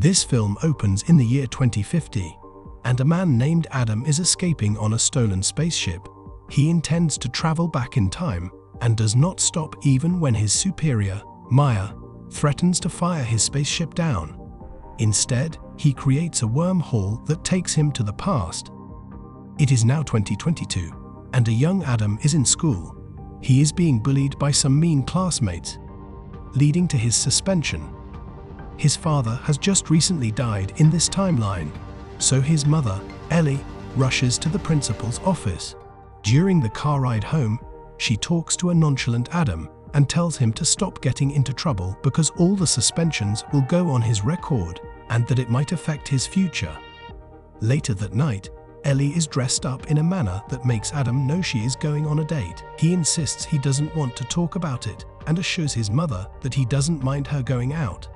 This film opens in the year 2050, and a man named Adam is escaping on a stolen spaceship. He intends to travel back in time and does not stop even when his superior, Maya, threatens to fire his spaceship down. Instead, he creates a wormhole that takes him to the past. It is now 2022, and a young Adam is in school. He is being bullied by some mean classmates, leading to his suspension. His father has just recently died in this timeline, so his mother, Ellie, rushes to the principal's office. During the car ride home, she talks to a nonchalant Adam and tells him to stop getting into trouble because all the suspensions will go on his record and that it might affect his future. Later that night, Ellie is dressed up in a manner that makes Adam know she is going on a date. He insists he doesn't want to talk about it and assures his mother that he doesn't mind her going out.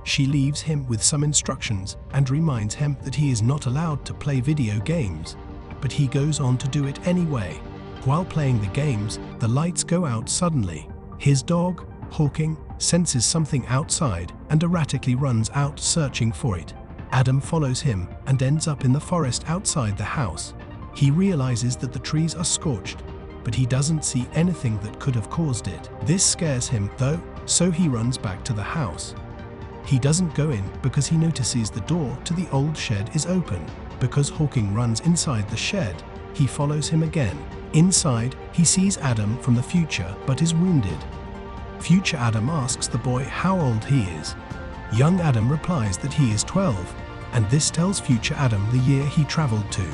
She leaves him with some instructions and reminds him that he is not allowed to play video games, but he goes on to do it anyway. While playing the games, the lights go out suddenly. His dog, Hawking, senses something outside and erratically runs out searching for it. Adam follows him and ends up in the forest outside the house. He realizes that the trees are scorched, but he doesn't see anything that could have caused it. This scares him though, so he runs back to the house. He doesn't go in because he notices the door to the old shed is open. Because Hawking runs inside the shed, he follows him again. Inside, he sees Adam from the future but is wounded. Future Adam asks the boy how old he is. Young Adam replies that he is 12, and this tells future Adam the year he traveled to.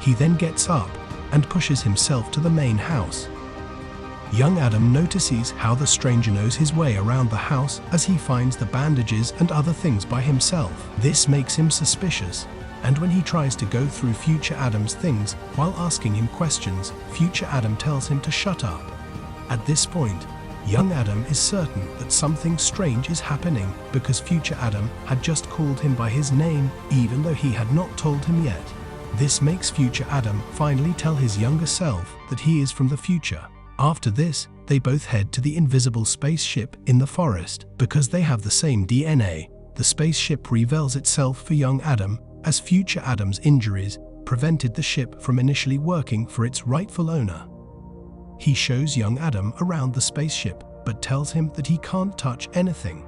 He then gets up and pushes himself to the main house. Young Adam notices how the stranger knows his way around the house as he finds the bandages and other things by himself. This makes him suspicious, and when he tries to go through future Adam's things while asking him questions, future Adam tells him to shut up. At this point, young Adam is certain that something strange is happening because future Adam had just called him by his name even though he had not told him yet. This makes future Adam finally tell his younger self that he is from the future. After this, they both head to the invisible spaceship in the forest. Because they have the same DNA, the spaceship reveals itself for young Adam as future Adam's injuries prevented the ship from initially working for its rightful owner. He shows young Adam around the spaceship, but tells him that he can't touch anything.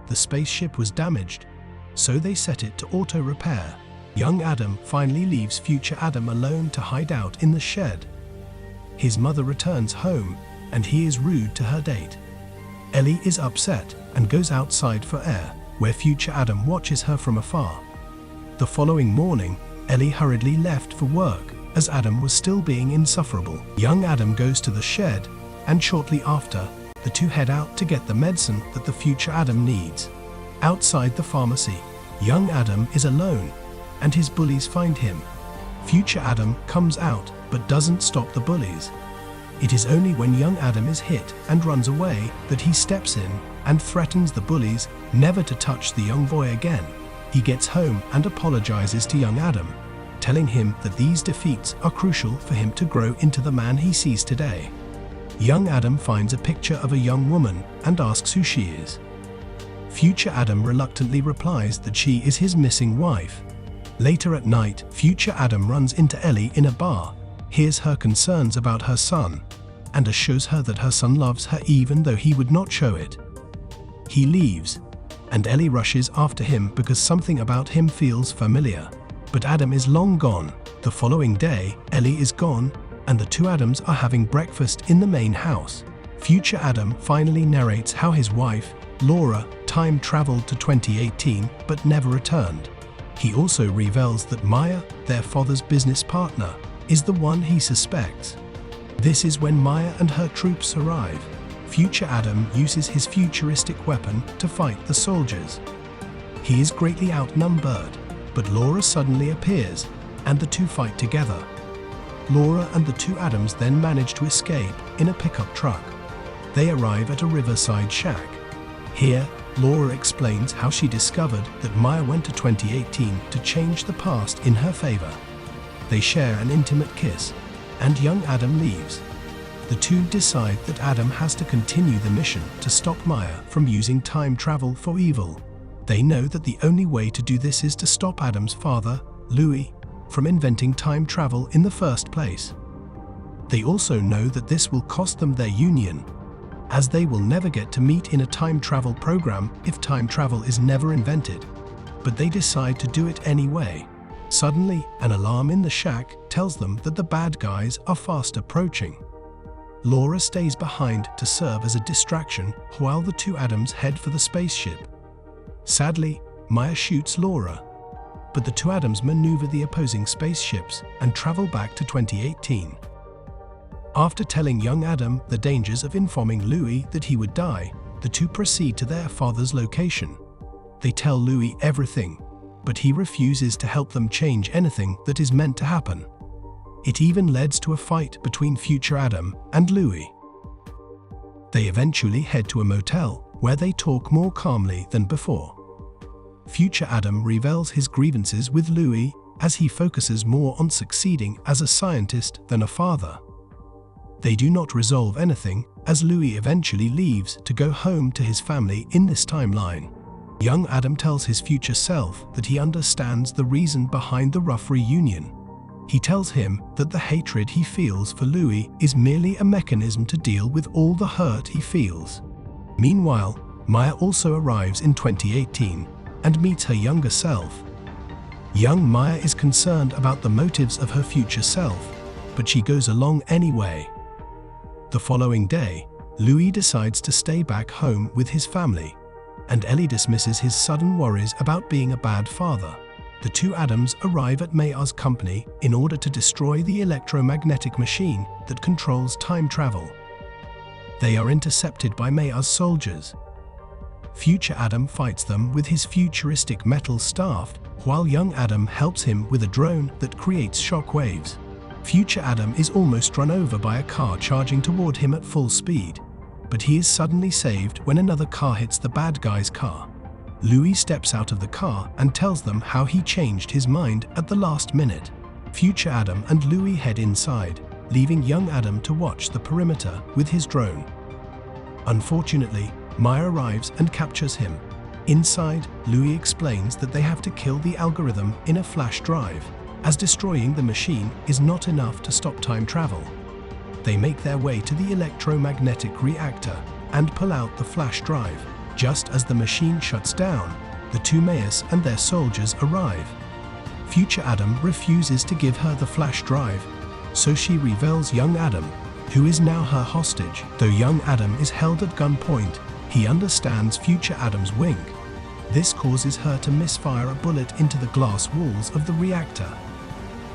The spaceship was damaged, so they set it to auto-repair. Young Adam finally leaves future Adam alone to hide out in the shed. His mother returns home, and he is rude to her date. Ellie is upset and goes outside for air, where future Adam watches her from afar. The following morning, Ellie hurriedly left for work, as Adam was still being insufferable. Young Adam goes to the shed, and shortly after, the two head out to get the medicine that the future Adam needs. Outside the pharmacy, young Adam is alone, and his bullies find him. Future Adam comes out, but doesn't stop the bullies. It is only when young Adam is hit and runs away that he steps in and threatens the bullies never to touch the young boy again. He gets home and apologizes to young Adam, telling him that these defeats are crucial for him to grow into the man he sees today. Young Adam finds a picture of a young woman and asks who she is. Future Adam reluctantly replies that she is his missing wife. Later at night, future Adam runs into Ellie in a bar, hears her concerns about her son, and assures her that her son loves her even though he would not show it. He leaves, and Ellie rushes after him because something about him feels familiar. But Adam is long gone. The following day, Ellie is gone, and the two Adams are having breakfast in the main house. Future Adam finally narrates how his wife, Laura, time traveled to 2018 but never returned. He also reveals that Maya, their father's business partner, is the one he suspects. This is when Maya and her troops arrive. Future Adam uses his futuristic weapon to fight the soldiers. He is greatly outnumbered, but Laura suddenly appears, and the two fight together. Laura and the two Adams then manage to escape in a pickup truck. They arrive at a riverside shack. Here, Laura explains how she discovered that Maya went to 2018 to change the past in her favor. They share an intimate kiss, and young Adam leaves. The two decide that Adam has to continue the mission to stop Maya from using time travel for evil. They know that the only way to do this is to stop Adam's father, Louis, from inventing time travel in the first place. They also know that this will cost them their union, as they will never get to meet in a time travel program if time travel is never invented. But they decide to do it anyway. Suddenly, an alarm in the shack tells them that the bad guys are fast approaching. Laura stays behind to serve as a distraction while the two Adams head for the spaceship. Sadly, Maya shoots Laura, but the two Adams maneuver the opposing spaceships and travel back to 2018. After telling young Adam the dangers of informing Louis that he would die, the two proceed to their father's location. They tell Louis everything, but he refuses to help them change anything that is meant to happen. It even leads to a fight between future Adam and Louis. They eventually head to a motel where they talk more calmly than before. Future Adam reveals his grievances with Louis as he focuses more on succeeding as a scientist than a father. They do not resolve anything as Louis eventually leaves to go home to his family in this timeline. Young Adam tells his future self that he understands the reason behind the rough reunion. He tells him that the hatred he feels for Louis is merely a mechanism to deal with all the hurt he feels. Meanwhile, Maya also arrives in 2018 and meets her younger self. Young Maya is concerned about the motives of her future self, but she goes along anyway. The following day, Louis decides to stay back home with his family, and Ellie dismisses his sudden worries about being a bad father. The two Adams arrive at Maya's company in order to destroy the electromagnetic machine that controls time travel. They are intercepted by Maya's soldiers. Future Adam fights them with his futuristic metal staff, while young Adam helps him with a drone that creates shockwaves. Future Adam is almost run over by a car charging toward him at full speed, but he is suddenly saved when another car hits the bad guy's car. Louis steps out of the car and tells them how he changed his mind at the last minute. Future Adam and Louis head inside, leaving young Adam to watch the perimeter with his drone. Unfortunately, Maya arrives and captures him. Inside, Louis explains that they have to kill the algorithm in a flash drive, as destroying the machine is not enough to stop time travel. They make their way to the electromagnetic reactor and pull out the flash drive. Just as the machine shuts down, the two Mayas and their soldiers arrive. Future Adam refuses to give her the flash drive, so she reveals young Adam, who is now her hostage. Though young Adam is held at gunpoint, he understands future Adam's wink. This causes her to misfire a bullet into the glass walls of the reactor.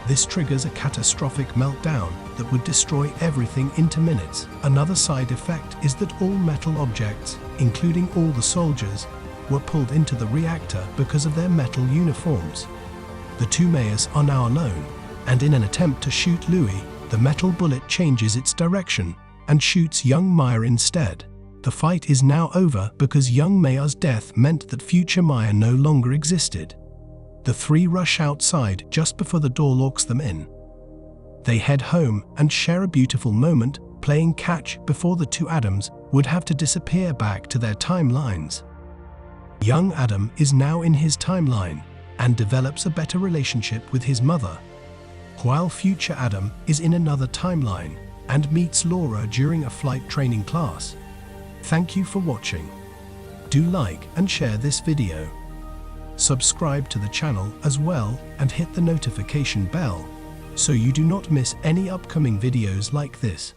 This triggers a catastrophic meltdown that would destroy everything into minutes. Another side effect is that all metal objects, including all the soldiers, were pulled into the reactor because of their metal uniforms. The two Mayas are now alone, and in an attempt to shoot Louis, the metal bullet changes its direction and shoots young Maya instead. The fight is now over because young Maya's death meant that future Maya no longer existed. The three rush outside just before the door locks them in. They head home and share a beautiful moment playing catch before the two Adams would have to disappear back to their timelines. Young Adam is now in his timeline and develops a better relationship with his mother, while future Adam is in another timeline and meets Laura during a flight training class. Thank you for watching. Do like and share this video. Subscribe to the channel as well and hit the notification bell so you do not miss any upcoming videos like this.